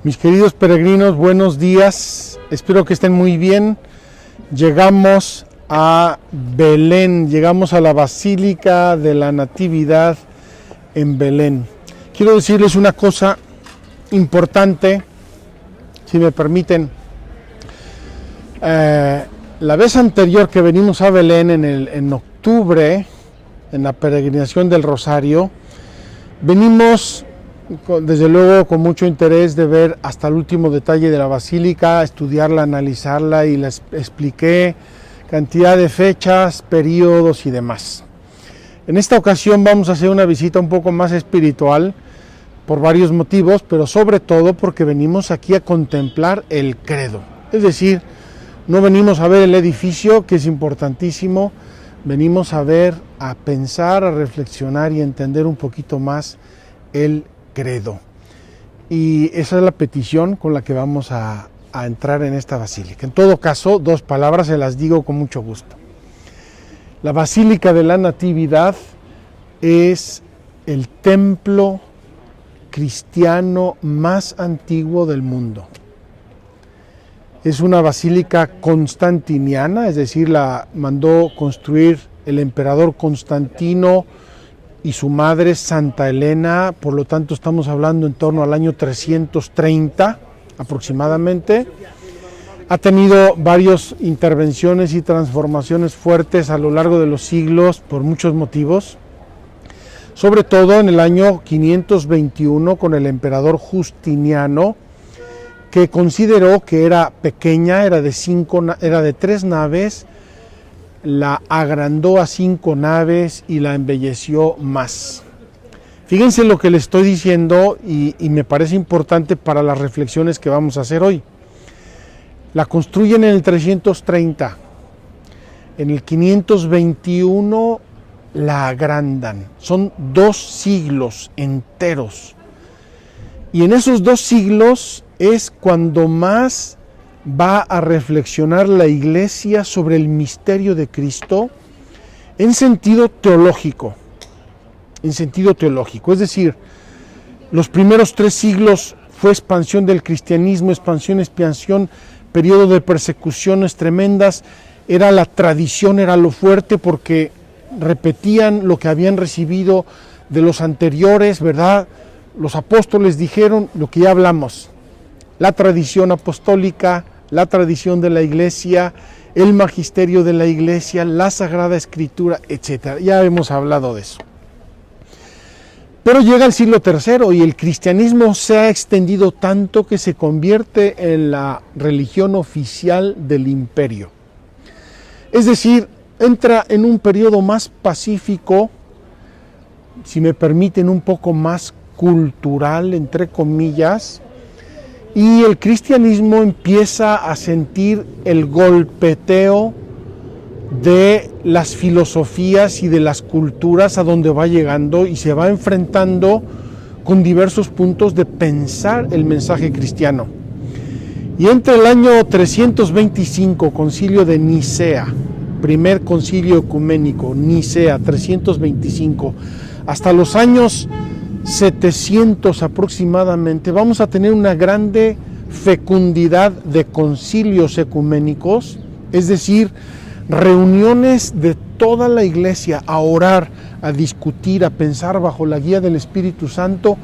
Mis queridos peregrinos, buenos días, espero que estén muy bien. Llegamos a Belén, llegamos a la Basílica de la Natividad en Belén. Quiero decirles una cosa importante, si me permiten. La vez anterior que venimos a Belén, en octubre, en la peregrinación del Rosario, venimos desde luego con mucho interés de ver hasta el último detalle de la basílica, estudiarla, analizarla, y les expliqué cantidad de fechas, periodos y demás. En esta ocasión vamos a hacer una visita un poco más espiritual por varios motivos, pero sobre todo porque venimos aquí a contemplar el credo. Es decir, no venimos a ver el edificio, que es importantísimo, venimos a ver, a pensar, a reflexionar y entender un poquito más el credo. Y esa es la petición con la que vamos a entrar en esta basílica. En todo caso, dos palabras se las digo con mucho gusto. La Basílica de la Natividad es el templo cristiano más antiguo del mundo. Es una basílica constantiniana, es decir, la mandó construir el emperador Constantino y su madre Santa Elena, por lo tanto estamos hablando en torno al año 330 aproximadamente. Ha tenido varias intervenciones y transformaciones fuertes a lo largo de los siglos por muchos motivos, sobre todo en el año 521 con el emperador Justiniano, que consideró que era pequeña, era de 3 naves, la agrandó a 5 naves y la embelleció más. Fíjense lo que les estoy diciendo y me parece importante para las reflexiones que vamos a hacer hoy. La construyen en el 330, en el 521 la agrandan. Son 2 siglos enteros. Y en esos 2 siglos es cuando más va a reflexionar la Iglesia sobre el misterio de Cristo en sentido teológico. Es decir, los primeros 3 siglos fue expansión del cristianismo, expansión, periodo de persecuciones tremendas, era la tradición, era lo fuerte, porque repetían lo que habían recibido de los anteriores, ¿verdad? Los apóstoles dijeron lo que ya hablamos, la tradición apostólica, la tradición de la Iglesia, el magisterio de la Iglesia, la Sagrada Escritura, etc. Ya hemos hablado de eso. Pero llega el siglo III y el cristianismo se ha extendido tanto que se convierte en la religión oficial del imperio. Es decir, entra en un periodo más pacífico, si me permiten, un poco más cultural, entre comillas, y el cristianismo empieza a sentir el golpeteo de las filosofías y de las culturas a donde va llegando, y se va enfrentando con diversos puntos de pensar el mensaje cristiano. Y entre el año 325, concilio de Nicea, primer concilio ecuménico, Nicea 325, hasta los años 700 aproximadamente, vamos a tener una grande fecundidad de concilios ecuménicos, es decir, reuniones de toda la Iglesia a orar, a discutir, a pensar bajo la guía del Espíritu Santo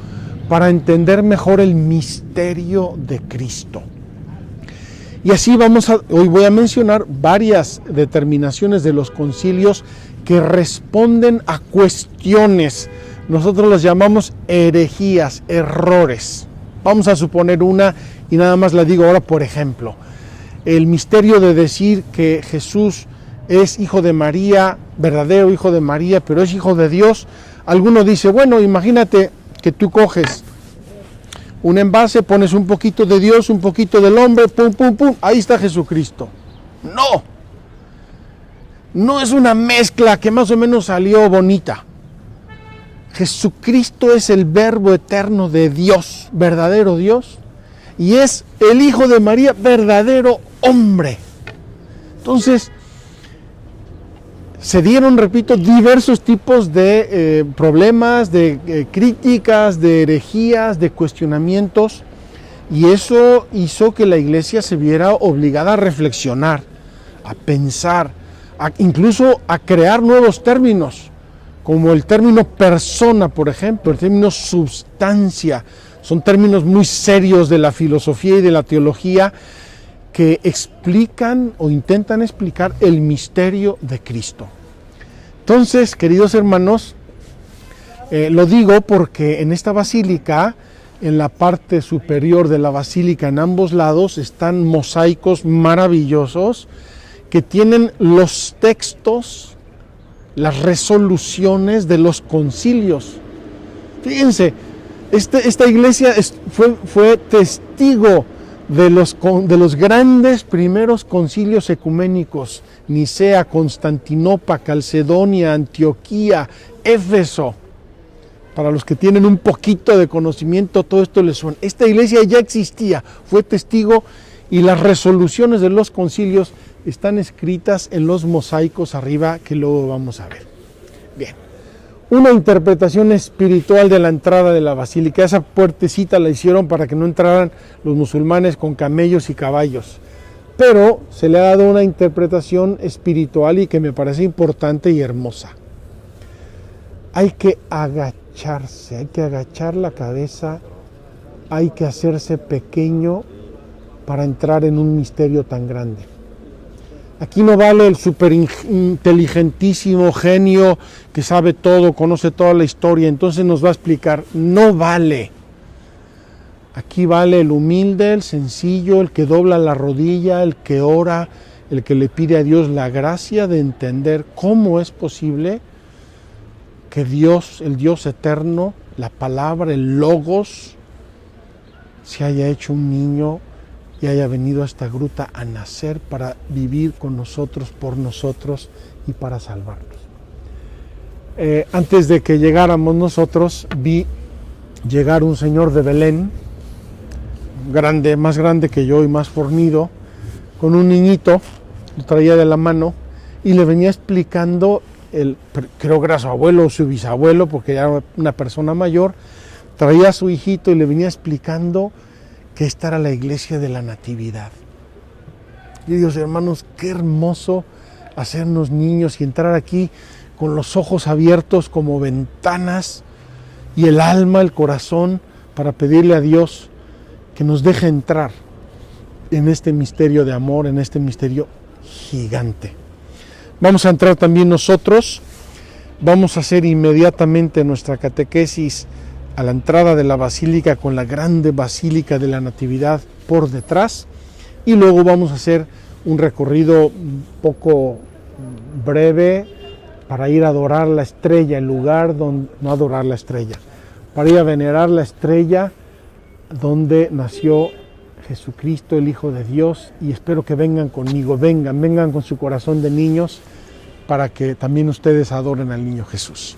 para entender mejor el misterio de Cristo. Y así hoy voy a mencionar varias determinaciones de los concilios que responden a cuestiones. Nosotros las llamamos herejías, errores. Vamos a suponer una y nada más la digo ahora, por ejemplo. El misterio de decir que Jesús es hijo de María, verdadero hijo de María, pero es hijo de Dios. Alguno dice, bueno, imagínate que tú coges un envase, pones un poquito de Dios, un poquito del hombre, pum, pum, pum, ahí está Jesucristo. No es una mezcla que más o menos salió bonita. Jesucristo es el Verbo eterno de Dios, verdadero Dios, y es el Hijo de María, verdadero hombre. Entonces, se dieron, repito, diversos tipos de problemas, de críticas, de herejías, de cuestionamientos, Y eso hizo que la iglesia se viera obligada a reflexionar, a pensar, incluso a crear nuevos términos, como el término persona, por ejemplo, el término substancia. Son términos muy serios de la filosofía y de la teología que explican o intentan explicar el misterio de Cristo. Entonces, queridos hermanos, lo digo porque en esta basílica, en la parte superior de la basílica, en ambos lados, están mosaicos maravillosos que tienen los textos, las resoluciones de los concilios. Fíjense, esta iglesia fue testigo de los grandes primeros concilios ecuménicos: Nicea, Constantinopla, Calcedonia, Antioquía, Éfeso. Para los que tienen un poquito de conocimiento, todo esto les suena. Esta iglesia ya existía, fue testigo, y las resoluciones de los concilios están escritas en los mosaicos arriba, que luego vamos a ver. Bien, una interpretación espiritual de la entrada de la basílica. Esa puertecita la hicieron para que no entraran los musulmanes con camellos y caballos, pero se le ha dado una interpretación espiritual y que me parece importante y hermosa. Hay que agacharse, hay que agachar la cabeza, hay que hacerse pequeño para entrar en un misterio tan grande. Aquí no vale el superinteligentísimo genio que sabe todo, conoce toda la historia, entonces nos va a explicar. No vale. Aquí vale el humilde, el sencillo, el que dobla la rodilla, el que ora, el que le pide a Dios la gracia de entender cómo es posible que Dios, el Dios eterno, la palabra, el logos, se haya hecho un niño y haya venido a esta gruta a nacer para vivir con nosotros, por nosotros y para salvarnos. Antes de que llegáramos nosotros, vi llegar un señor de Belén, grande, más grande que yo y más fornido, con un niñito, lo traía de la mano y le venía explicando, creo que era su abuelo o su bisabuelo, porque ya era una persona mayor, traía a su hijito y le venía explicando que esta era la iglesia de la Natividad. Y Dios, hermanos, qué hermoso hacernos niños y entrar aquí con los ojos abiertos como ventanas y el alma, el corazón, para pedirle a Dios que nos deje entrar en este misterio de amor, en este misterio gigante. Vamos a entrar también nosotros, vamos a hacer inmediatamente nuestra catequesis a la entrada de la basílica, con la grande basílica de la Natividad por detrás, y luego vamos a hacer un recorrido un poco breve para ir a adorar la estrella, el lugar donde, no adorar la estrella, para ir a venerar la estrella donde nació Jesucristo, el Hijo de Dios, y espero que vengan conmigo, vengan con su corazón de niños, para que también ustedes adoren al niño Jesús.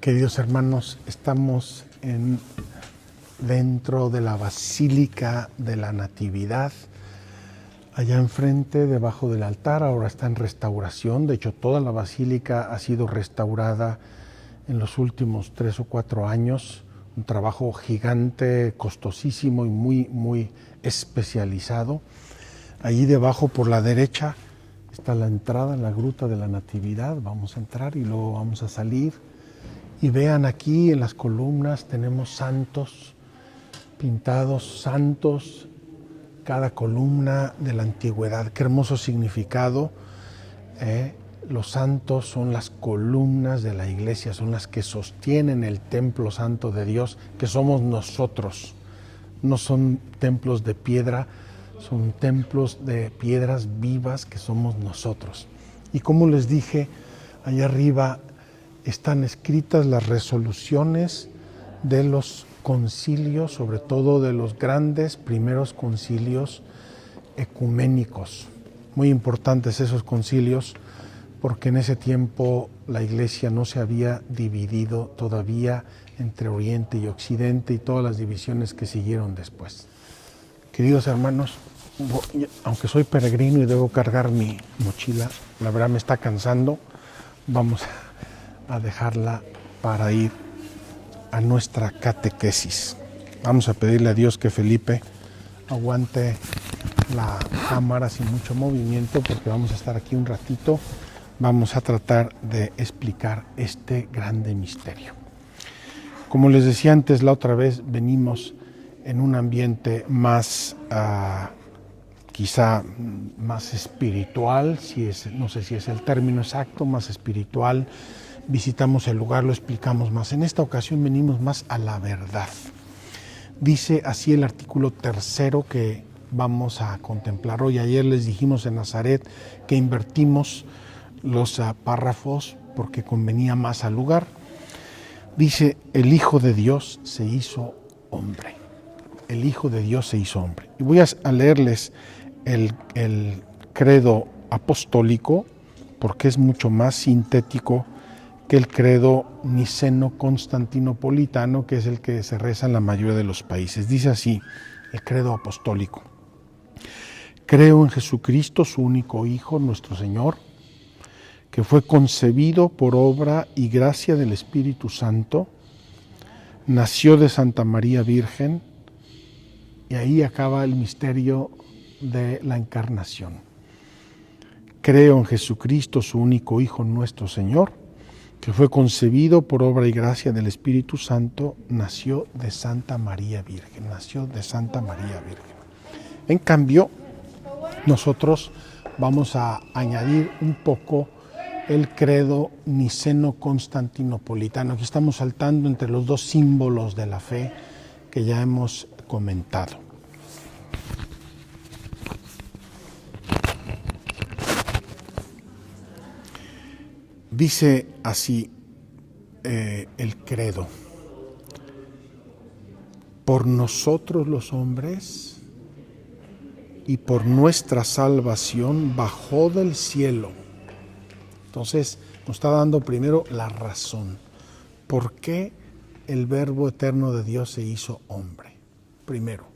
Queridos hermanos, estamos dentro de la Basílica de la Natividad, allá enfrente, debajo del altar. Ahora está en restauración. De hecho, toda la basílica ha sido restaurada en los últimos 3 o 4 años. Un trabajo gigante, costosísimo y muy especializado. Allí debajo, por la derecha, está la entrada, la gruta de la Natividad. Vamos a entrar y luego vamos a salir. Y vean, aquí en las columnas tenemos santos pintados, santos, cada columna de la antigüedad. Qué hermoso significado. Los santos son las columnas de la iglesia, son las que sostienen el templo santo de Dios, que somos nosotros. No son templos de piedra, son templos de piedras vivas que somos nosotros. Y como les dije, Allá arriba están escritas las resoluciones de los concilios, sobre todo de los grandes primeros concilios ecuménicos. Muy importantes esos concilios, porque en ese tiempo la Iglesia no se había dividido todavía entre Oriente y Occidente y todas las divisiones que siguieron después. Queridos hermanos, aunque soy peregrino y debo cargar mi mochila, la verdad me está cansando, vamos a dejarla para ir a nuestra catequesis. Vamos a pedirle a Dios que Felipe aguante la cámara sin mucho movimiento, porque vamos a estar aquí un ratito. Vamos a tratar de explicar este grande misterio. Como les decía antes, la otra vez venimos en un ambiente más, quizá más espiritual, no sé si es el término exacto, más espiritual. Visitamos el lugar, lo explicamos más. En esta ocasión venimos más a la verdad. Dice así el artículo 3 que vamos a contemplar hoy. Ayer les dijimos en Nazaret que invertimos los párrafos porque convenía más al lugar. Dice, el Hijo de Dios se hizo hombre. El Hijo de Dios se hizo hombre. Y voy a leerles el credo apostólico porque es mucho más sintético que el credo niceno-constantinopolitano, que es el que se reza en la mayoría de los países. Dice así el credo apostólico: creo en Jesucristo, su único Hijo, nuestro Señor, que fue concebido por obra y gracia del Espíritu Santo, nació de Santa María Virgen, y ahí acaba el misterio de la encarnación. Creo en Jesucristo, su único Hijo, nuestro Señor, que fue concebido por obra y gracia del Espíritu Santo, nació de Santa María Virgen, En cambio, nosotros vamos a añadir un poco el credo niceno-constantinopolitano. Aquí estamos saltando entre los dos símbolos de la fe que ya hemos comentado. Dice así el credo: por nosotros los hombres y por nuestra salvación bajó del cielo. Entonces nos está dando primero la razón. ¿Por qué el Verbo eterno de Dios se hizo hombre? Primero,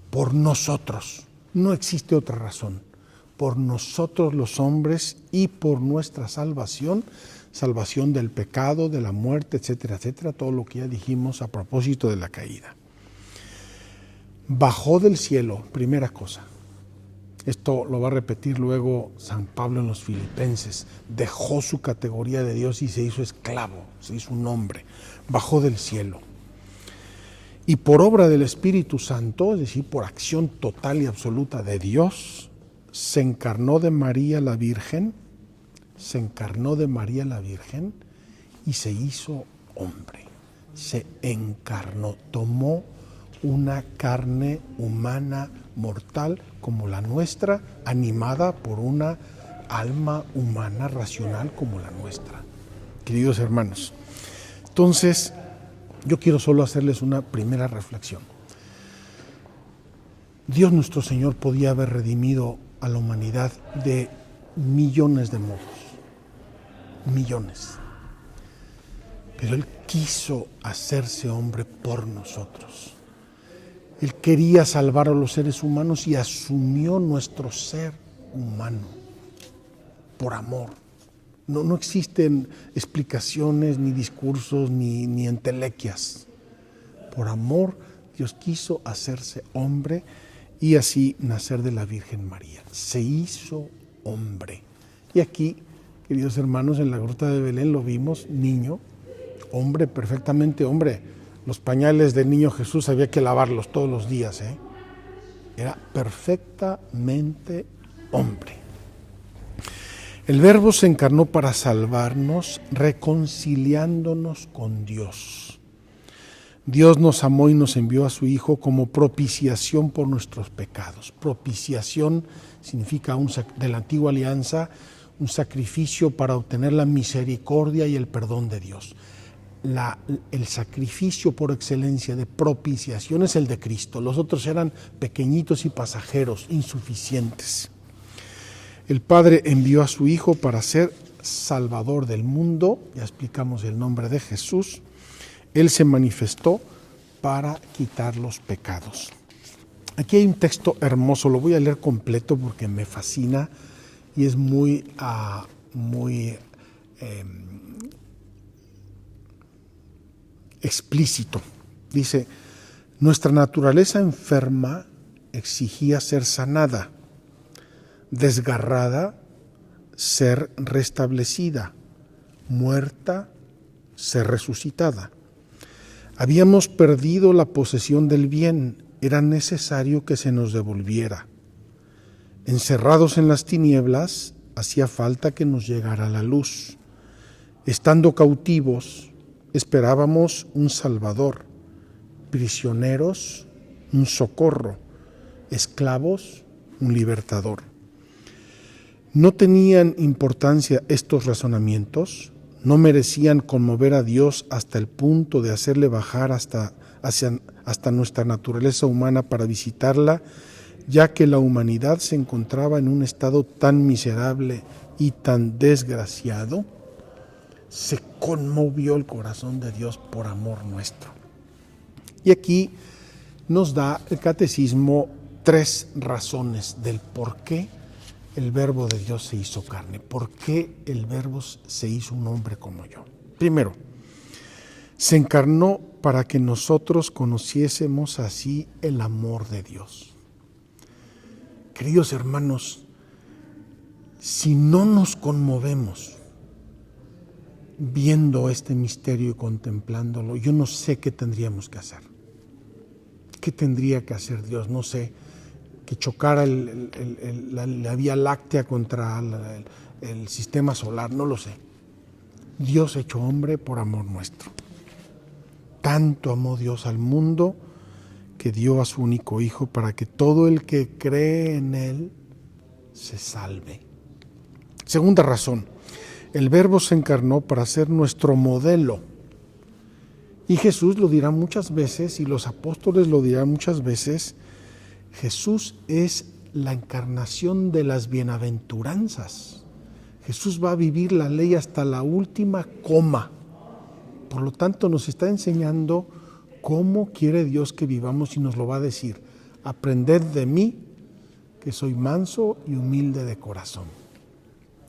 por nosotros. No existe otra razón. Por nosotros los hombres y por nuestra salvación, salvación del pecado, de la muerte, etcétera, etcétera, todo lo que ya dijimos a propósito de la caída. Bajó del cielo, primera cosa. Esto lo va a repetir luego San Pablo en los Filipenses. Dejó su categoría de Dios y se hizo esclavo, se hizo un hombre. Bajó del cielo. Y por obra del Espíritu Santo, es decir, por acción total y absoluta de Dios, se encarnó de María la Virgen, y se hizo hombre. Se encarnó, tomó una carne humana mortal como la nuestra, animada por una alma humana racional como la nuestra. Queridos hermanos, entonces yo quiero solo hacerles una primera reflexión. Dios nuestro Señor podía haber redimido a la humanidad de millones de modos, millones. Pero Él quiso hacerse hombre por nosotros. Él quería salvar a los seres humanos y asumió nuestro ser humano por amor. No existen explicaciones, ni discursos, ni entelequias. Por amor, Dios quiso hacerse hombre y así nacer de la Virgen María. Se hizo hombre. Y aquí, queridos hermanos, en la gruta de Belén lo vimos, niño, hombre, perfectamente hombre. Los pañales del niño Jesús había que lavarlos todos los días, Era perfectamente hombre. El Verbo se encarnó para salvarnos, reconciliándonos con Dios. Dios nos amó y nos envió a su Hijo como propiciación por nuestros pecados. Propiciación significa de la antigua alianza un sacrificio para obtener la misericordia y el perdón de Dios. El sacrificio por excelencia de propiciación es el de Cristo. Los otros eran pequeñitos y pasajeros, insuficientes. El Padre envió a su Hijo para ser Salvador del mundo. Ya explicamos el nombre de Jesús. Él se manifestó para quitar los pecados. Aquí hay un texto hermoso, lo voy a leer completo porque me fascina y es muy explícito. Dice: nuestra naturaleza enferma exigía ser sanada, desgarrada, ser restablecida, muerta, ser resucitada. Habíamos perdido la posesión del bien, era necesario que se nos devolviera. Encerrados en las tinieblas, hacía falta que nos llegara la luz. Estando cautivos, esperábamos un Salvador, prisioneros, un socorro, esclavos, un libertador. ¿No tenían importancia estos razonamientos? ¿No merecían conmover a Dios hasta el punto de hacerle bajar hasta nuestra naturaleza humana para visitarla, ya que la humanidad se encontraba en un estado tan miserable y tan desgraciado? Se conmovió el corazón de Dios por amor nuestro. Y aquí nos da el catecismo 3 razones del por qué el Verbo de Dios se hizo carne, por qué el Verbo se hizo un hombre como yo. Primero, se encarnó para que nosotros conociésemos así el amor de Dios. Queridos hermanos, si no nos conmovemos viendo este misterio y contemplándolo, yo no sé qué tendríamos que hacer. ¿Qué tendría que hacer Dios? No sé, que chocara la Vía Láctea contra el sistema solar, no lo sé. Dios hecho hombre por amor nuestro. Tanto amó Dios al mundo que dio a su único Hijo para que todo el que cree en Él se salve. Segunda razón, el Verbo se encarnó para ser nuestro modelo. Y Jesús lo dirá muchas veces, y los apóstoles lo dirán muchas veces. Jesús es la encarnación de las bienaventuranzas. Jesús va a vivir la ley hasta la última coma. Por lo tanto, nos está enseñando cómo quiere Dios que vivamos y nos lo va a decir. Aprended de mí, que soy manso y humilde de corazón.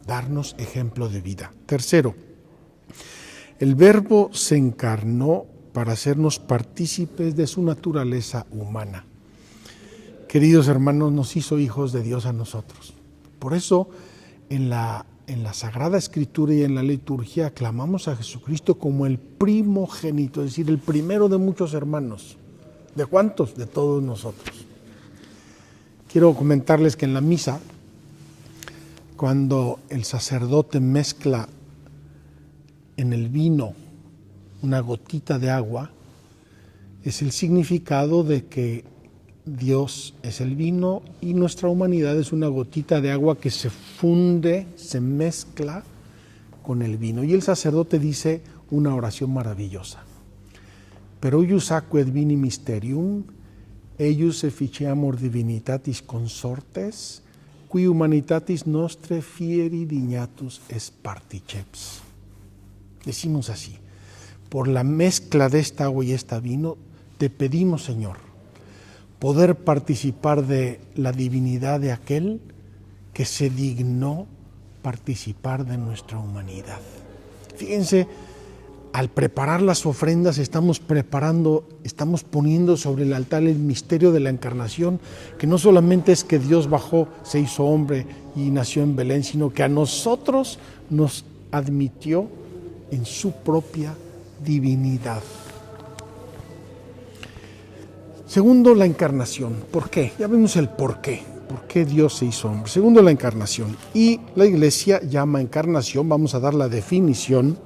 Darnos ejemplo de vida. Tercero, el Verbo se encarnó para hacernos partícipes de su naturaleza humana. Queridos hermanos, nos hizo hijos de Dios a nosotros. Por eso, en la Sagrada Escritura y en la liturgia aclamamos a Jesucristo como el primogénito, es decir, el primero de muchos hermanos. ¿De cuántos? De todos nosotros. Quiero comentarles que en la misa, cuando el sacerdote mezcla en el vino una gotita de agua, es el significado de que Dios es el vino y nuestra humanidad es una gotita de agua que se funde, se mezcla con el vino. Y el sacerdote dice una oración maravillosa. Per huius aquae et vini mysterium, eius efficiamur divinitatis consortes, qui humanitatis nostre fieri dignatus es particeps. Decimos así: por la mezcla de esta agua y este vino, te pedimos, Señor, poder participar de la divinidad de aquel que se dignó participar de nuestra humanidad. Fíjense, al preparar las ofrendas estamos poniendo sobre el altar el misterio de la encarnación, que no solamente es que Dios bajó, se hizo hombre y nació en Belén, sino que a nosotros nos admitió en su propia divinidad. Segundo, la encarnación. ¿Por qué? Ya vemos el por qué. ¿Por qué Dios se hizo hombre? Segundo, la encarnación. Y la Iglesia llama encarnación, vamos a dar la definición,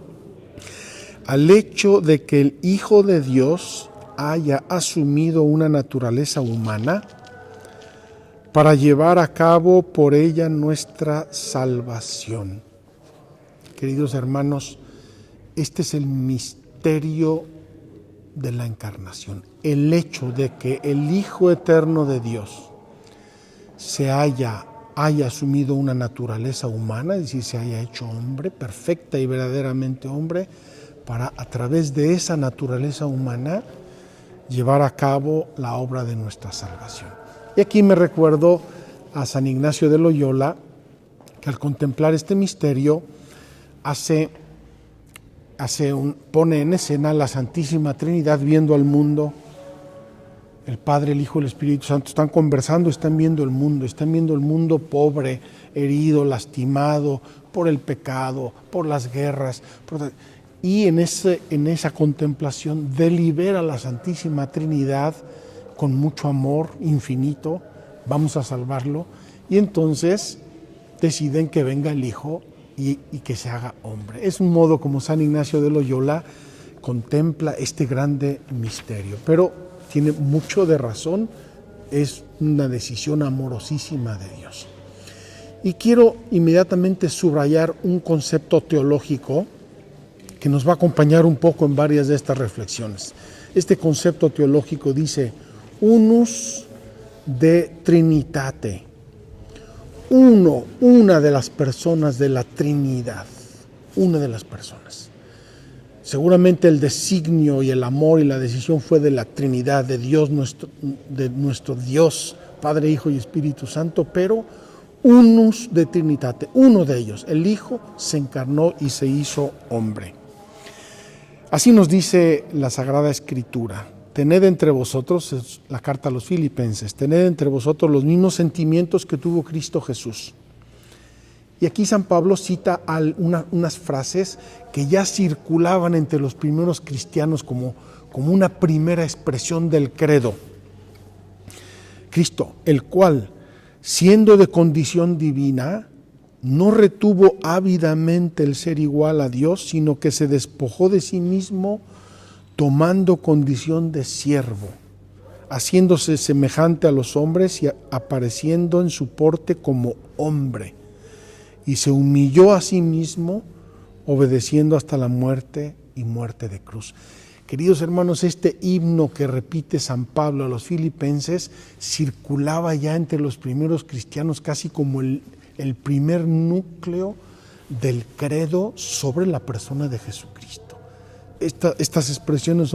al hecho de que el Hijo de Dios haya asumido una naturaleza humana para llevar a cabo por ella nuestra salvación. Queridos hermanos, este es el misterio de la encarnación, el hecho de que el Hijo Eterno de Dios haya asumido una naturaleza humana, es decir, se haya hecho hombre, perfecta y verdaderamente hombre, para a través de esa naturaleza humana llevar a cabo la obra de nuestra salvación. Y aquí me recuerdo a San Ignacio de Loyola, que al contemplar este misterio pone en escena la Santísima Trinidad viendo al mundo. El Padre, el Hijo y el Espíritu Santo están conversando, están viendo el mundo pobre, herido, lastimado por el pecado, por las guerras. Y en esa contemplación delibera la Santísima Trinidad con mucho amor infinito, vamos a salvarlo, y entonces deciden que venga el Hijo y que se haga hombre. Es un modo como San Ignacio de Loyola contempla este grande misterio, pero tiene mucho de razón, es una decisión amorosísima de Dios. Y quiero inmediatamente subrayar un concepto teológico que nos va a acompañar un poco en varias de estas reflexiones. Este concepto teológico dice: unus de Trinitate, una de las personas de la Trinidad, una de las personas. Seguramente el designio y el amor y la decisión fue de la Trinidad, de nuestro Dios, Padre, Hijo y Espíritu Santo, pero unus de Trinitate, uno de ellos, el Hijo, se encarnó y se hizo hombre. Así nos dice la Sagrada Escritura: tened entre vosotros, es la carta a los Filipenses, tened entre vosotros los mismos sentimientos que tuvo Cristo Jesús. Y aquí San Pablo cita unas frases que ya circulaban entre los primeros cristianos como una primera expresión del credo. Cristo, el cual, siendo de condición divina, no retuvo ávidamente el ser igual a Dios, sino que se despojó de sí mismo, tomando condición de siervo, haciéndose semejante a los hombres y apareciendo en su porte como hombre. Y se humilló a sí mismo, obedeciendo hasta la muerte y muerte de cruz. Queridos hermanos, este himno que repite San Pablo a los filipenses circulaba ya entre los primeros cristianos casi como el primer núcleo del credo sobre la persona de Jesucristo. Estas expresiones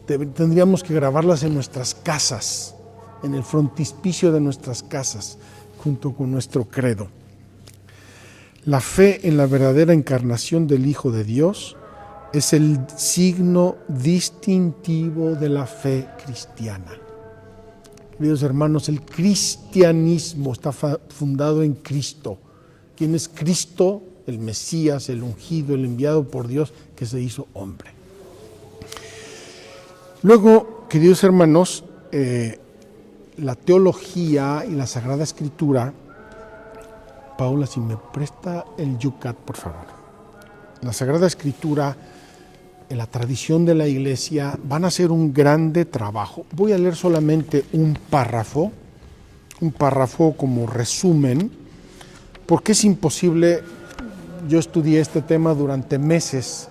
tendríamos que grabarlas en nuestras casas, en el frontispicio de nuestras casas, junto con nuestro credo. La fe en la verdadera encarnación del Hijo de Dios es el signo distintivo de la fe cristiana. Queridos hermanos, el cristianismo está fundado en Cristo. ¿Quién es Cristo? El Mesías, el ungido, el enviado por Dios, que se hizo hombre. Luego, queridos hermanos, la teología y la Sagrada Escritura. Paula, si me presta el yucat, por favor. La Sagrada Escritura, en la tradición de la Iglesia, van a hacer un grande trabajo. Voy a leer solamente un párrafo como resumen, porque es imposible. Yo estudié este tema durante meses,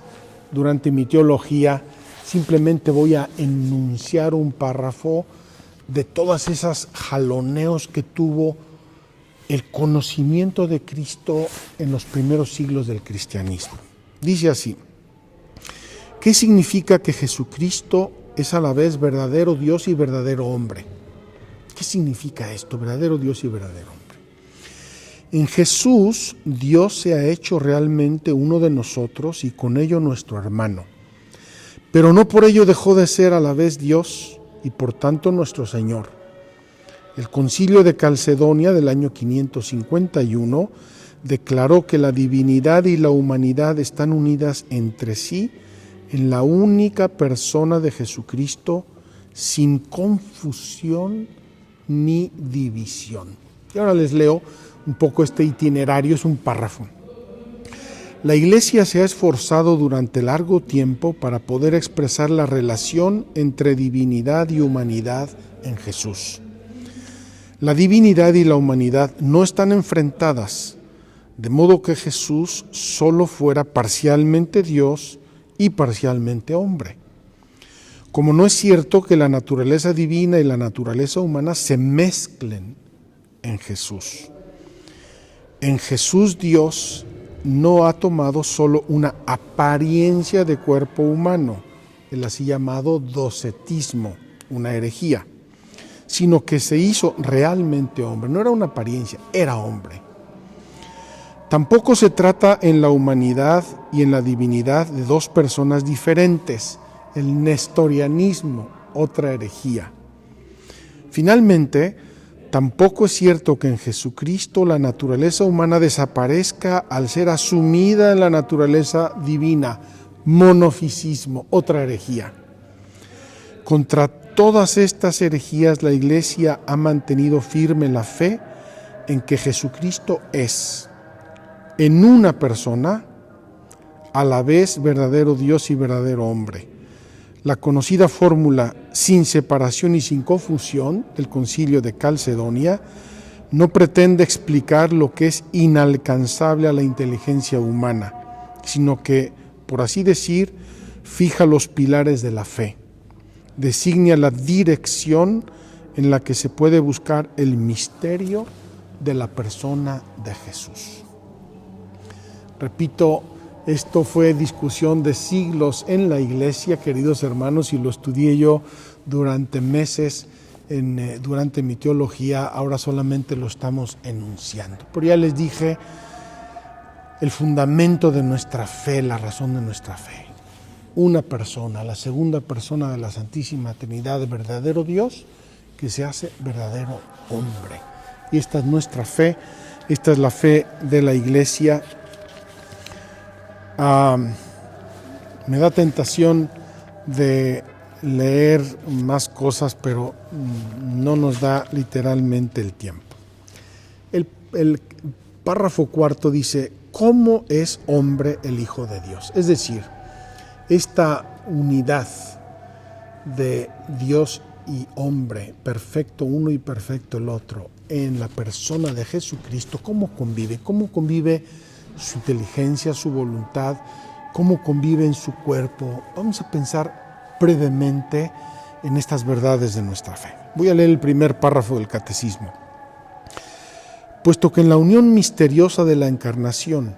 durante mi teología. Simplemente voy a enunciar un párrafo de todas esas jaloneos que tuvo el conocimiento de Cristo en los primeros siglos del cristianismo. Dice así: ¿qué significa que Jesucristo es a la vez verdadero Dios y verdadero hombre? ¿Qué significa esto, verdadero Dios y verdadero hombre? En Jesús, Dios se ha hecho realmente uno de nosotros y con ello nuestro hermano. Pero no por ello dejó de ser a la vez Dios y por tanto nuestro Señor. El Concilio de Calcedonia del año 551 declaró que la divinidad y la humanidad están unidas entre sí en la única persona de Jesucristo, sin confusión ni división. Y ahora les leo un poco este itinerario, es un párrafo. La Iglesia se ha esforzado durante largo tiempo para poder expresar la relación entre divinidad y humanidad en Jesús. La divinidad y la humanidad no están enfrentadas, de modo que Jesús solo fuera parcialmente Dios y parcialmente hombre. Como no es cierto que la naturaleza divina y la naturaleza humana se mezclen en Jesús. En Jesús Dios no ha tomado solo una apariencia de cuerpo humano, el así llamado docetismo, una herejía, sino que se hizo realmente hombre. No era una apariencia, era hombre. Tampoco se trata en la humanidad y en la divinidad de dos personas diferentes, el nestorianismo, otra herejía. Finalmente, tampoco es cierto que en Jesucristo la naturaleza humana desaparezca al ser asumida en la naturaleza divina, monofisismo, otra herejía. Contra todas estas herejías, la Iglesia ha mantenido firme la fe en que Jesucristo es, en una persona, a la vez verdadero Dios y verdadero hombre. La conocida fórmula sin separación y sin confusión del Concilio de Calcedonia no pretende explicar lo que es inalcanzable a la inteligencia humana, sino que, por así decir, fija los pilares de la fe, designa la dirección en la que se puede buscar el misterio de la persona de Jesús. Repito, esto fue discusión de siglos en la Iglesia, queridos hermanos, y lo estudié yo durante meses durante mi teología. Ahora solamente lo estamos enunciando. Pero ya les dije el fundamento de nuestra fe, la razón de nuestra fe. Una persona, la segunda persona de la Santísima Trinidad, verdadero Dios, que se hace verdadero hombre. Y esta es nuestra fe, esta es la fe de la Iglesia. Me da tentación de leer más cosas, pero no nos da literalmente el tiempo. El párrafo cuarto dice: ¿cómo es hombre el Hijo de Dios? Es decir, esta unidad de Dios y hombre, perfecto uno y perfecto el otro, en la persona de Jesucristo, ¿cómo convive? ¿Cómo convive su inteligencia, su voluntad? ¿Cómo convive en su cuerpo? Vamos a pensar brevemente en estas verdades de nuestra fe. Voy a leer el primer párrafo del Catecismo. Puesto que en la unión misteriosa de la encarnación,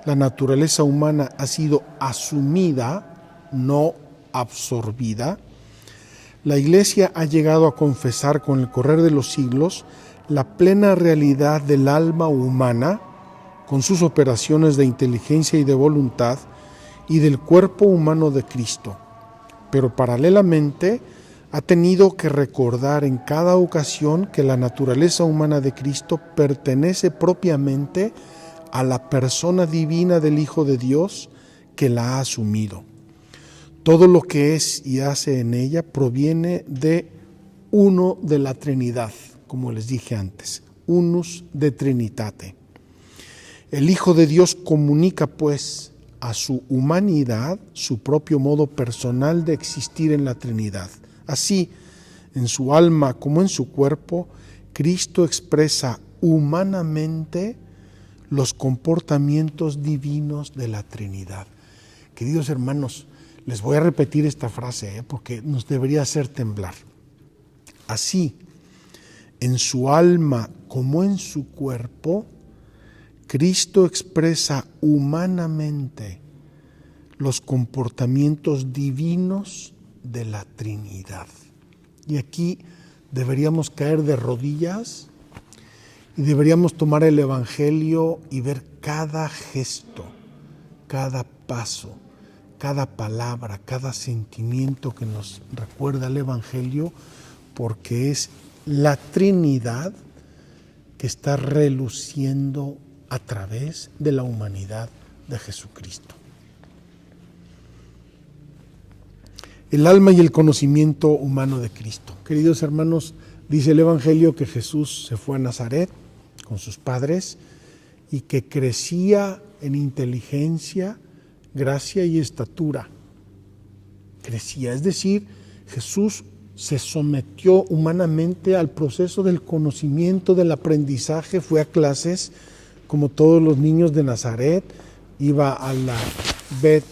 la naturaleza humana ha sido asumida, no absorbida, la Iglesia ha llegado a confesar con el correr de los siglos la plena realidad del alma humana, con sus operaciones de inteligencia y de voluntad, y del cuerpo humano de Cristo, pero paralelamente ha tenido que recordar en cada ocasión que la naturaleza humana de Cristo pertenece propiamente a la persona divina del Hijo de Dios que la ha asumido. Todo lo que es y hace en ella proviene de uno de la Trinidad, como les dije antes, unus de Trinitate. El Hijo de Dios comunica, pues, a su humanidad su propio modo personal de existir en la Trinidad. Así, en su alma como en su cuerpo, Cristo expresa humanamente los comportamientos divinos de la Trinidad. Queridos hermanos, les voy a repetir esta frase porque nos debería hacer temblar. Así, en su alma como en su cuerpo, Cristo expresa humanamente los comportamientos divinos de la Trinidad. Y aquí deberíamos caer de rodillas y deberíamos tomar el Evangelio y ver cada gesto, cada paso, cada palabra, cada sentimiento que nos recuerda el Evangelio, porque es la Trinidad que está reluciendo a través de la humanidad de Jesucristo. El alma y el conocimiento humano de Cristo. Queridos hermanos, dice el Evangelio que Jesús se fue a Nazaret con sus padres y que crecía en inteligencia, gracia y estatura. Crecía, es decir, Jesús se sometió humanamente al proceso del conocimiento, del aprendizaje, fue a clases como todos los niños de Nazaret, iba a la Bet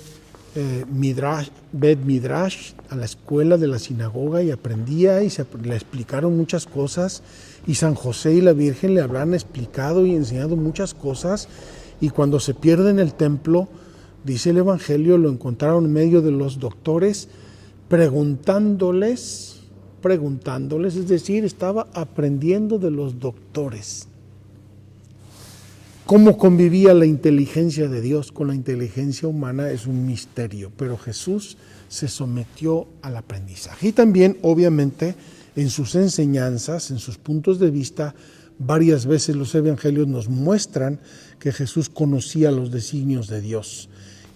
Midrash, a la escuela de la sinagoga, y aprendía y le explicaron muchas cosas, y San José y la Virgen le habrán explicado y enseñado muchas cosas, y cuando se pierde en el templo, dice el Evangelio, lo encontraron en medio de los doctores, preguntándoles, es decir, estaba aprendiendo de los doctores. ¿Cómo convivía la inteligencia de Dios con la inteligencia humana? Es un misterio, pero Jesús se sometió al aprendizaje. Y también, obviamente, en sus enseñanzas, en sus puntos de vista, varias veces los evangelios nos muestran que Jesús conocía los designios de Dios,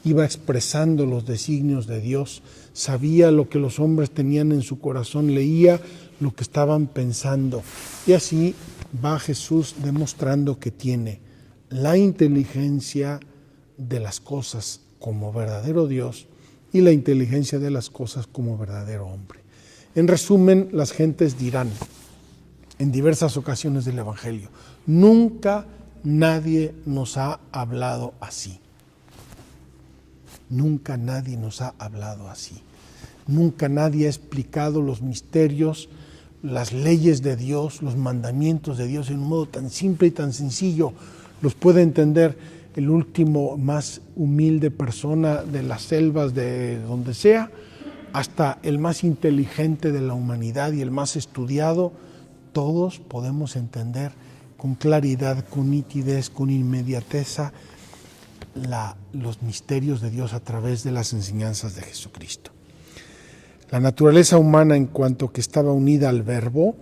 iba expresando los designios de Dios, sabía lo que los hombres tenían en su corazón, leía lo que estaban pensando. Y así va Jesús demostrando que tiene la inteligencia de las cosas como verdadero Dios y la inteligencia de las cosas como verdadero hombre. En resumen, las gentes dirán en diversas ocasiones del Evangelio: nunca nadie nos ha hablado así. Nunca nadie nos ha hablado así. Nunca nadie ha explicado los misterios, las leyes de Dios, los mandamientos de Dios en un modo tan simple y tan sencillo. Los puede entender el último, más humilde persona de las selvas, de donde sea, hasta el más inteligente de la humanidad y el más estudiado. Todos podemos entender con claridad, con nitidez, con inmediateza los misterios de Dios a través de las enseñanzas de Jesucristo. La naturaleza humana, en cuanto que estaba unida al Verbo,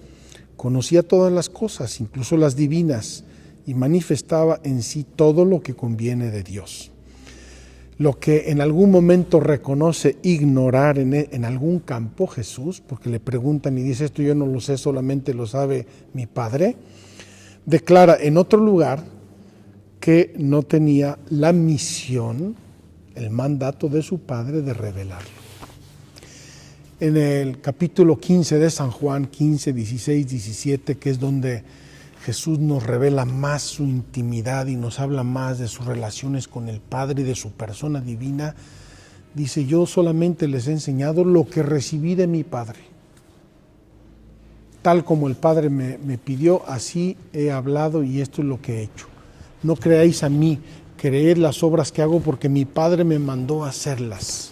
conocía todas las cosas, incluso las divinas, y manifestaba en sí todo lo que conviene de Dios. Lo que en algún momento reconoce ignorar en algún campo Jesús, porque le preguntan y dice: esto yo no lo sé, solamente lo sabe mi Padre, declara en otro lugar que no tenía la misión, el mandato de su Padre de revelarlo. En el capítulo 15 de San Juan, 15, 16, 17, que es donde Jesús nos revela más su intimidad y nos habla más de sus relaciones con el Padre y de su persona divina, dice: yo solamente les he enseñado lo que recibí de mi Padre. Tal como el Padre me pidió, así he hablado y esto es lo que he hecho. No creáis a mí, creed las obras que hago, porque mi Padre me mandó a hacerlas.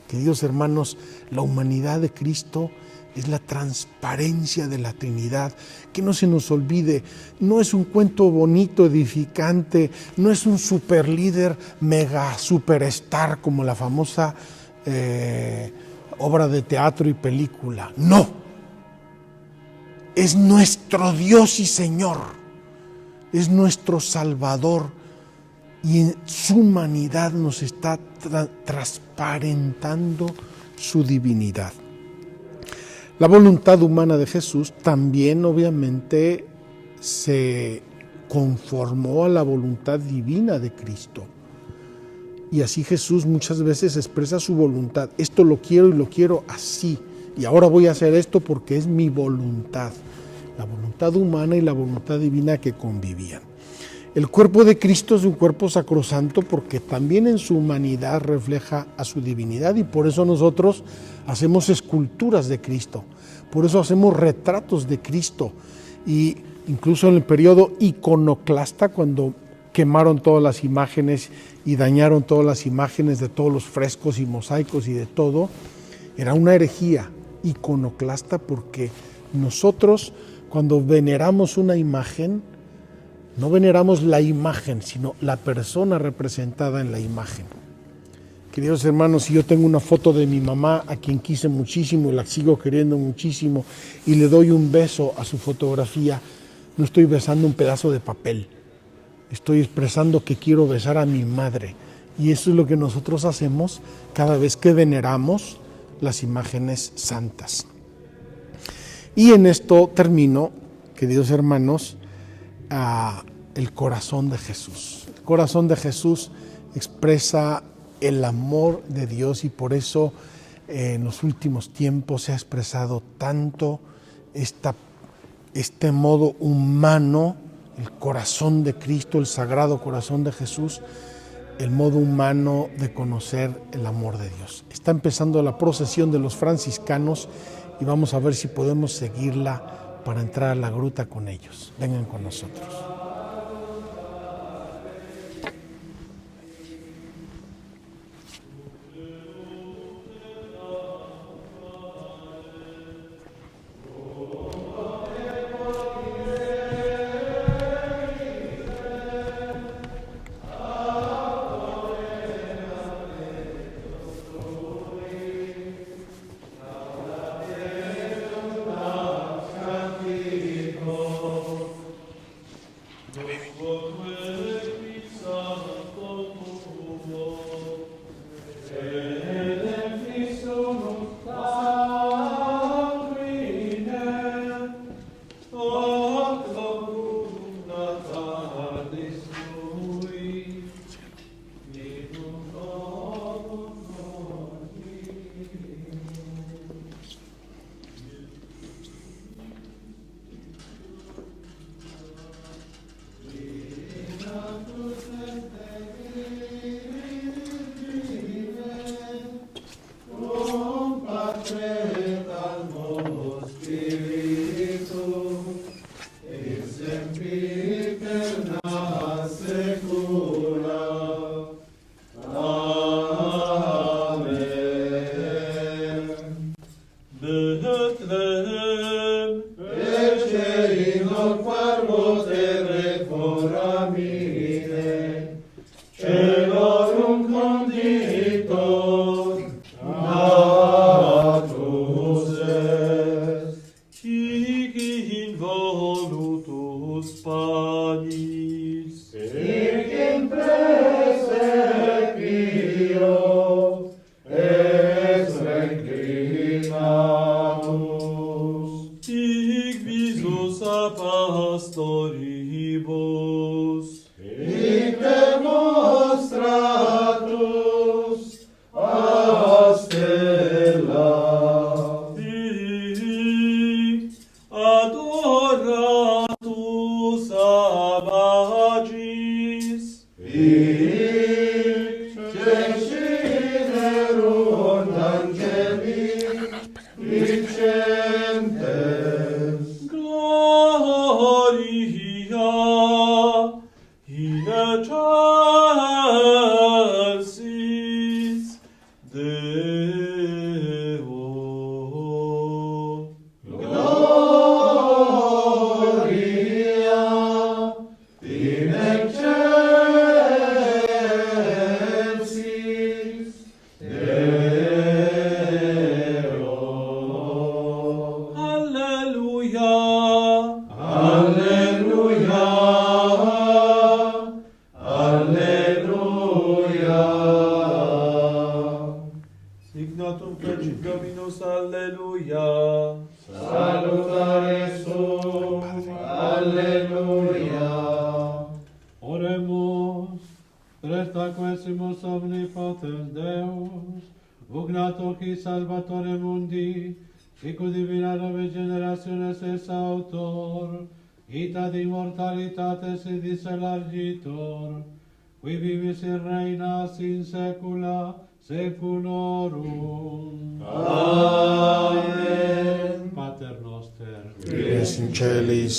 Queridos hermanos, la humanidad de Cristo es la transparencia de la Trinidad. Que no se nos olvide, no es un cuento bonito, edificante, no es un superlíder, mega superstar como la famosa obra de teatro y película. No, es nuestro Dios y Señor. Es nuestro Salvador, y en su humanidad nos está transparentando su divinidad. La voluntad humana de Jesús también obviamente se conformó a la voluntad divina de Cristo. Y así Jesús muchas veces expresa su voluntad. Esto lo quiero y lo quiero así. Y ahora voy a hacer esto porque es mi voluntad. La voluntad humana y la voluntad divina que convivían. El cuerpo de Cristo es un cuerpo sacrosanto porque también en su humanidad refleja a su divinidad, y por eso nosotros hacemos esculturas de Cristo, por eso hacemos retratos de Cristo. Y incluso en el periodo iconoclasta, cuando quemaron todas las imágenes y dañaron todas las imágenes de todos los frescos y mosaicos y de todo, era una herejía iconoclasta, porque nosotros, cuando veneramos una imagen, no veneramos la imagen, sino la persona representada en la imagen. Queridos hermanos, si yo tengo una foto de mi mamá, a quien quise muchísimo y la sigo queriendo muchísimo, y le doy un beso a su fotografía, no estoy besando un pedazo de papel, estoy expresando que quiero besar a mi madre. Y eso es lo que nosotros hacemos cada vez que veneramos las imágenes santas. Y en esto termino, queridos hermanos, el corazón de Jesús. El corazón de Jesús expresa el amor de Dios, y por eso en los últimos tiempos se ha expresado tanto este modo humano, el corazón de Cristo, el sagrado corazón de Jesús, el modo humano de conocer el amor de Dios. Está empezando la procesión de los franciscanos y vamos a ver si podemos seguirla para entrar a la gruta con ellos. Vengan con nosotros.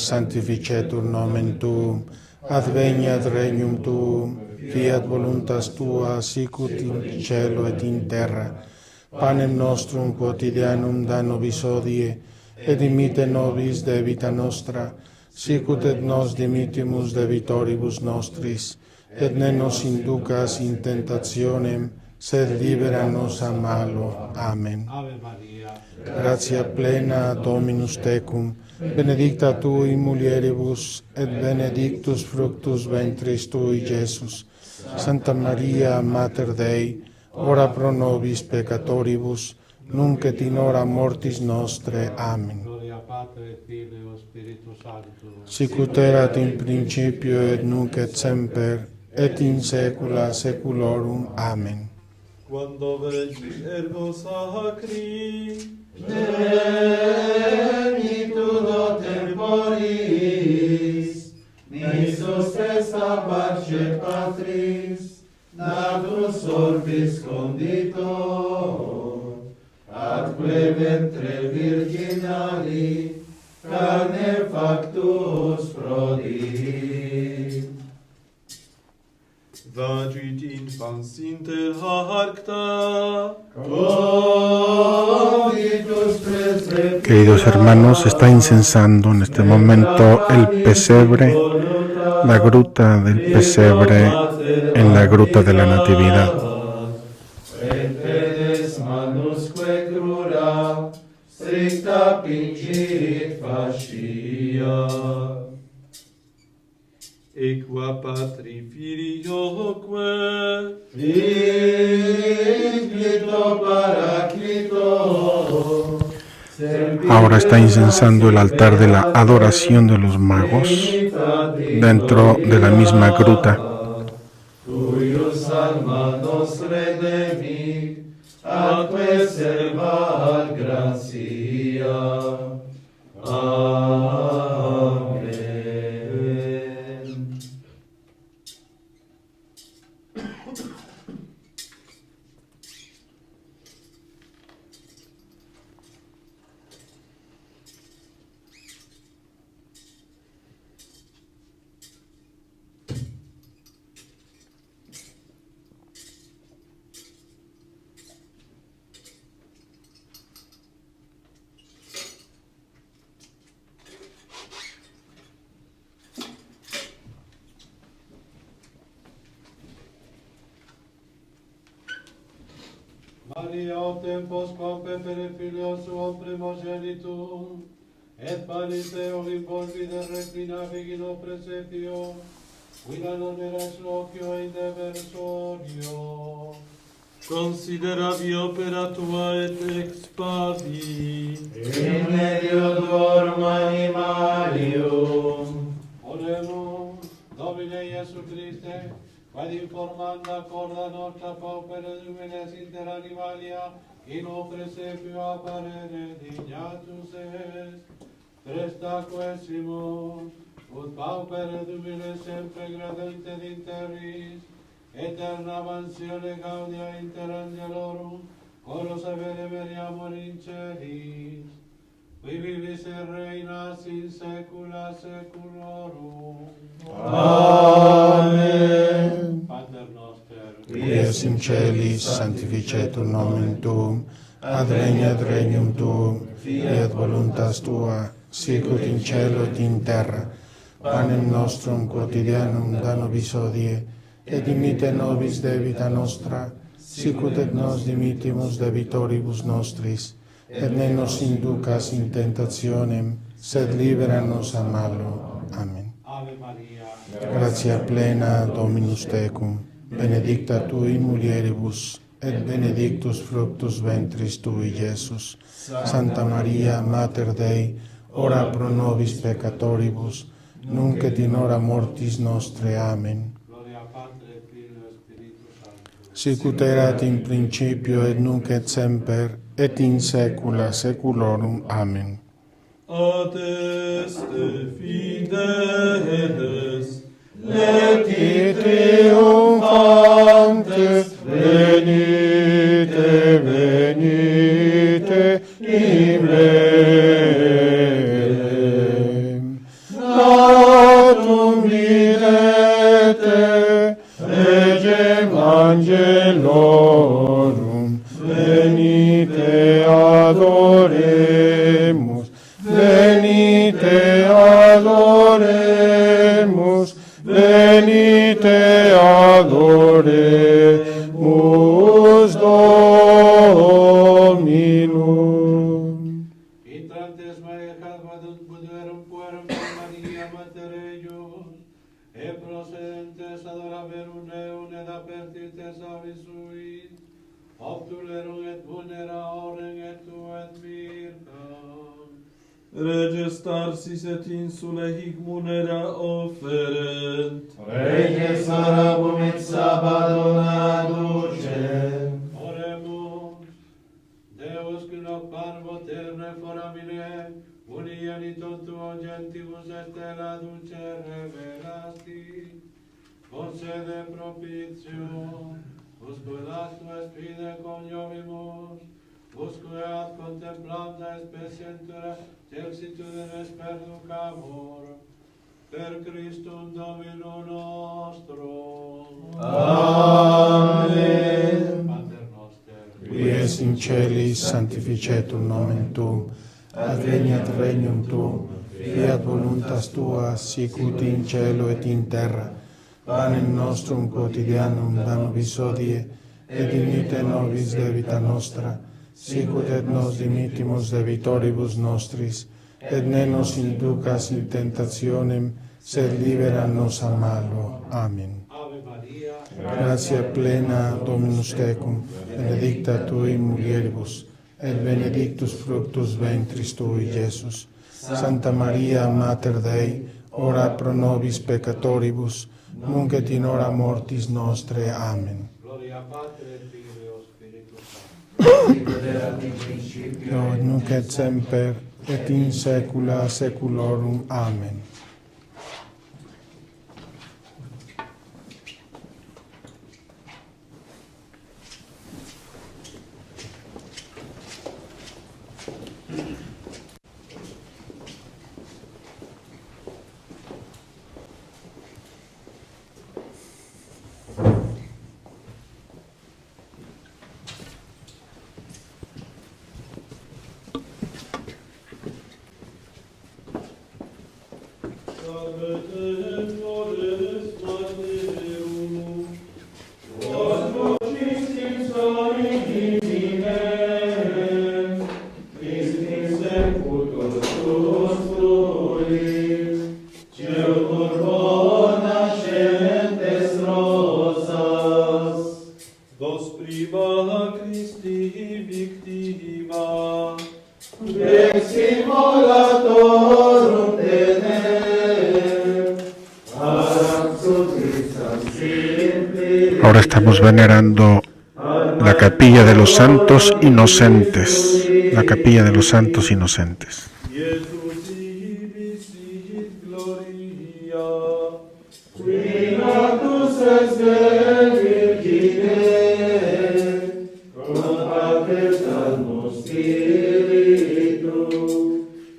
Sanctificetur nomen tuum, adveniat regnum tuum, fiat voluntas tua, sicut in cielo et in terra. Panem nostrum quotidianum da nobis hodie, et dimitte nobis debita nostra, sicut et nos dimittimus debitoribus nostris, et ne nos inducas in tentationem, sed libera nos a malo. Amen. Ave Maria, gratia plena Dominus tecum, benedicta tui mulieribus, et benedictus fructus ventris tui, Iesus. Santa Maria, Mater Dei, ora pro nobis peccatoribus, nunc et in hora mortis nostre. Amen. gloria Patri et Filio et Spiritus Sancto, Sicut erat in principio et nunc et semper, et in saecula saeculorum. Amen. Quando vegli ergo sacri, Plenitudo temporis, nixus festa parce Patris, natus orbis condito, atque ventre virginali, carne factus prodit. vagit infans inter arcta, Queridos hermanos, se está incensando en este momento el pesebre, la gruta del pesebre en la gruta de la Natividad. Stricta pingit fascia. equa patri filioque, Inclito paraclito. Ahora está incensando el altar de la adoración de los magos dentro de la misma gruta. Cuius alma nostre demit, atque servat gratia. Amen. Maria o tempos compe per filio suo primogenitum, et panis Deo volvide reclina vigilo presepio, quina non eras locio in deversorio. consideravi opera tua et expadi. In medio dorm animalium, Oremus, Domine Iesu Christe, quad informando corda nostra paupere lumines inter animalia, in o presepio apparere dignatus est. Presta quesimus, ut paupere lumines sempre gradente d'interris, eterna mansione gaudia inter angelorum, coros avere veriamur in celis, qui vivis et reinas in saecula saeculorum. Amen. Pater noster, Qui es in celis, sanctificetur nomen tuum, adveniat regnum tuum, fiat voluntas tua, sicut in cielo et in terra. Panem nostrum quotidianum da nobis hodie, et dimitte nobis debita nostra, sicut et nos dimittimus debitoribus nostris, et ne nos inducas in tentationem, sed libera nos a malo. Amen. Ave Maria, Gratia plena Dominus tecum, benedicta tu in mulieribus, et benedictus fructus ventris tui, Iesus. Santa Maria, Mater Dei, ora pro nobis peccatoribus, nunc et in hora mortis nostre. Amen. gloria Patri, Filio et Spiritus Sanctus. Sicut erat in principio et nunc et semper, et in saecula saeculorum. Amen. Adeste fideles, Leti triumphantes, venite, venite, in Betlem. Natum videte, regem angelorum, venite adoremus, venite adoremus, venite adoremus Dominum. Intrantes maecat vadunt puderum puerum Maria Mater eius, et procedentes adoraverum eum et apertites avis suis, obtulerum et munera orem et tu et mirtam. reges Tarsis et insulae hic munera offerent. Reges Arabum et Sabadon aducem, foramine, unienitum tuo gentibus estella dulce revelasti, concede propitio, usque lasque spide coniovimus, usque ad contemplanda especientura celsitudes perducamur, per Christum Dominum nostrum. Amen. Pater noster, Qui es in celis sanctificetur nomen tuum, adveniat regnum tuum, fiat voluntas tua, sicut in cielo et in terra. Panem nostrum quotidianum da nobis hodie, et dimitte nobis debita nostra, sicut et nos dimittimus debitoribus nostris, et ne nos inducas in tentationem, sed libera nos a malo. Amen. Ave Maria, Gratia plena Dominus tecum, benedicta tui in mulieribus, et benedictus fructus ventris tui, Iesus. Santa Maria, Mater Dei, ora pro nobis peccatoribus, nunc et in hora mortis nostre. Amen. gloria Patri et Filio Spiritus Sancti. Nunc et semper, et in saecula saeculorum. Amen. Dos prima Christi victiva, Simulatorum tenem, Ahora estamos venerando la capilla de los santos inocentes, la capilla de los santos inocentes. Iesus ibi sit gloria, Natus est Virgine, cum patertamus Spiritu,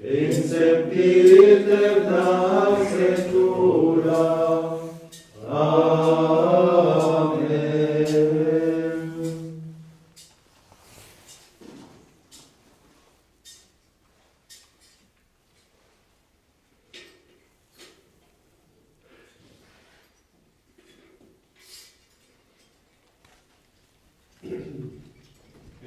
in sempiter secula. Amen.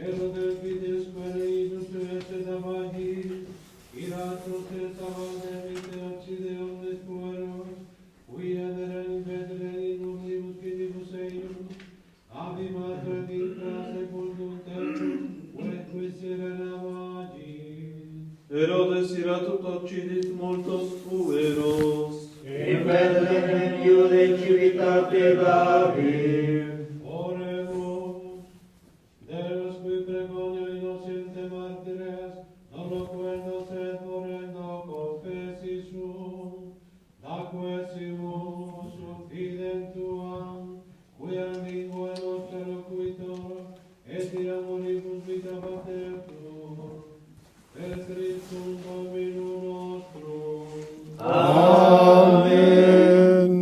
Erodes vides queritus est damahi, iratus est avademite accide omnes pueros, qui aderen Bethlehem omnibus fidibus eius, abi matre dicta secundum tecum, queque sirena magis. Herodes iratus occidit multos pueros, In Bethlehem Iude civitate David, Oremus, Deus qui pregonio innocente martires, non loquendo sed morendo confessi sum, daquesimus ut fidem tuam, quia lingua nostra loquitor, et amoribus vita patertur, per Christum Dominum nostrum. Amen.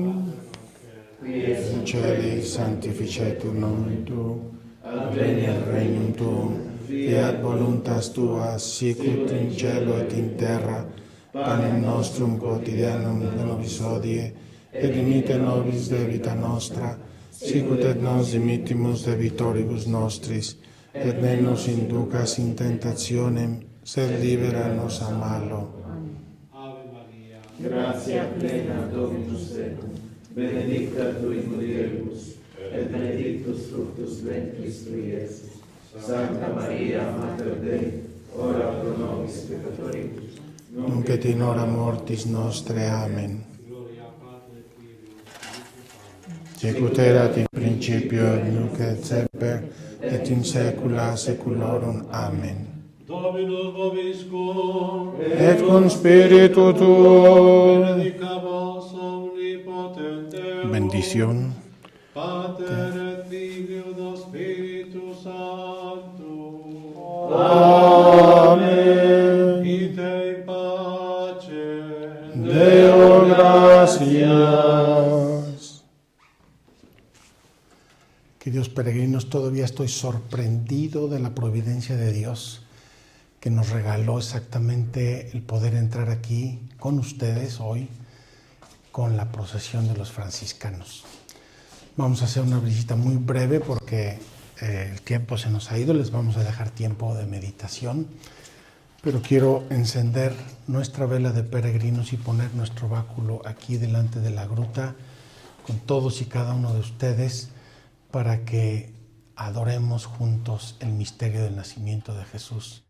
Qui In celis sanctificetur nomen tuum, adveniat regnum tuum, fiat voluntas tua, sicut in cielo et in terra. Panem nostrum quotidianum da nobis hodie, et dimitte nobis debita nostra, sicut et nos dimittimus debitoribus nostris, et ne nos inducas in tentationem, sed libera nos a malo. Ave Maria, Gratia plena Dominus tecum, benedicta tu in mulieribus, et benedictus fructus ventris tui, Iesus. Sancta Maria, Mater Dei, ora pro nobis peccatoribus, Nunc et in hora mortis nostre. Amen. gloria Patri et Filio Spiritus Sancti. Sicut erat in principio, et nunc et semper, et in saecula saeculorum. Amen. Dominus vobiscum, et cum spiritu tuo. benedicabos omnipotente, Bendición. Pater et Filio et Spiritus Sanctus. Amen. Ite in pace. Deo gracias. Queridos peregrinos, todavía estoy sorprendido de la providencia de Dios que nos regaló exactamente el poder entrar aquí con ustedes hoy con la procesión de los franciscanos. Vamos a hacer una visita muy breve porque el tiempo se nos ha ido, les vamos a dejar tiempo de meditación, pero quiero encender nuestra vela de peregrinos y poner nuestro báculo aquí delante de la gruta con todos y cada uno de ustedes para que adoremos juntos el misterio del nacimiento de Jesús.